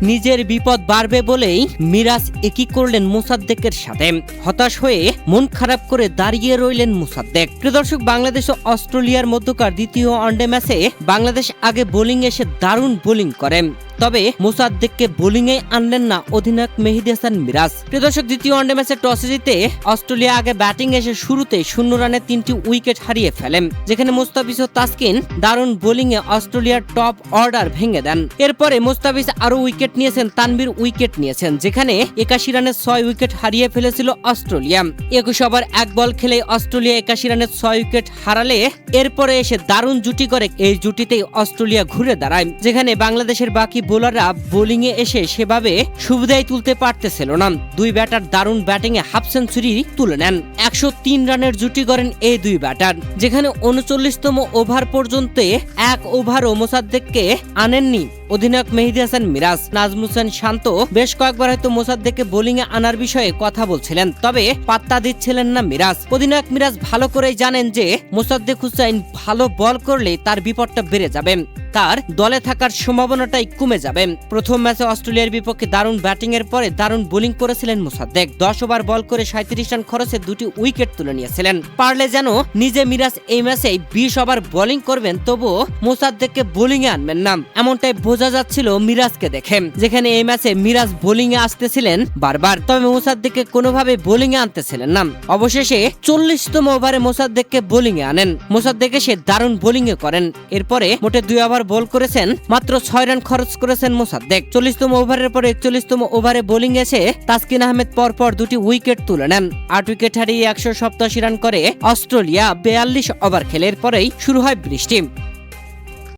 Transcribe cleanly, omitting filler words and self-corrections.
নিজের বিপদ বাড়বে বলেই মিরাজ একই করলেন মোসাদ্দেকের সাথে। হতাশ হয়ে মন খারাপ করে দাঁড়িয়ে রইলেন মোসাদ্দেক। প্রিয় দর্শক, বাংলাদেশ ও অস্ট্রেলিয়ার মধ্যকার দ্বিতীয় ওয়ানডে ম্যাচে বাংলাদেশ আগে বোলিং এসে দারুণ বোলিং করে, তবে মোসাদ্দেককে বোলিংয়ে আনলেন না অধিনায়ক মেহেদী হাসান মিরাজ। প্রিয় দর্শক, দ্বিতীয় ওয়ানডে ম্যাচে টসে জিতে অস্ট্রেলিয়া আগে ব্যাটিং এসে শুরুতে 0 রানে 3টি উইকেট হারিয়ে ফেলেন, যেখানে মুস্তাফিজ ও তাসকিন দারুণ বোলিংয়ে অস্ট্রেলিয়ার টপ অর্ডার ভেঙে দেন। এরপরে মুস্তাফিজ আরো উইকেট নিয়েছেন, তানভীর উইকেট নিয়েছেন, যেখানে 81 রানে 6 উইকেট হারিয়ে ফেলেছিল অস্ট্রেলিয়া। 21 ওভার 1 বল খেলে অস্ট্রেলিয়া 81 রানে 6 উইকেট হারালে এরপরে এসে দারুণ জুটি করে। এই জুটিতেই অস্ট্রেলিয়া ঘুরে দাঁড়ায়, যেখানে বাংলাদেশের বাকি বোলাররা বোলিং এ এসে সেভাবে সুবিধাই তুলতে পারতেছিল না। দুই ব্যাটার দারুণ ব্যাটিং এ হাফ সেঞ্চুরি তুলে নেন। 103 রানের জুটি করেন এই দুই ব্যাটার, যেখানে 39তম ওভার পর্যন্ত 1 ওভারও মোসাদ্দেককে আনেননি অধিনায়ক মেহেদী হাসান মিরাজ। নাজমুল হোসেন শান্ত বেশ কয়েকবার হয়তো মোসাদ্দেককে বোলিং এ আনার বিষয়ে কথা বলছিলেন, তবে পাত্তা দিচ্ছিলেন না মিরাজ। অধিনায়ক মিরাজ ভালো করেই জানেন যে মোসাদ্দেক হোসেন ভালো বল করলে তার বিপদটা বেড়ে যাবে, তার দলে থাকার সম্ভাবনাটাই কমে যাবে। প্রথম ম্যাচে অস্ট্রেলিয়ার বিপক্ষে দারুণ ব্যাটিং এর পরে দারুণ বোলিং করেছিলেন মোসাদ্দেক। 10 ওভার বল করে 37 রান খরচে 2টি উইকেট তুলে নিয়েছিলেন। পারলে যেন নিজে মিরাজ এই ম্যাচে 20 ওভার বোলিং করবেন, তবুও মোসাদ্দেককে বোলিং এ আনবেন না, এমনটাই বোঝা যাচ্ছিল মিরাজকে দেখে। যেখানে এই ম্যাচে মিরাজ বোলিং এ আসতেছিলেন বারবার, তবে মোসাদ্দেককে কোনোভাবে বোলিং এ আনতেছিলেন না। অবশেষে 40তম ওভারে মোসাদ্দেককে বোলিং এ আনেন। মোসাদ্দেক এসে দারুণ বোলিং এ করেন। এরপরে মোটে 2 ওভার বল করেছেন, মাত্র 6 রান খরচ করেছেন মোসাদ্দেক। 40তম ওভারের পরে 41তম ওভারে বোলিং এসে তাসকিন আহমেদ পরপর 2টি উইকেট তুলে নেন। 8 উইকেট হারিয়ে 187 রান করে অস্ট্রেলিয়া 42 ওভার খেলে। এরপরেই শুরু হয় বৃষ্টি।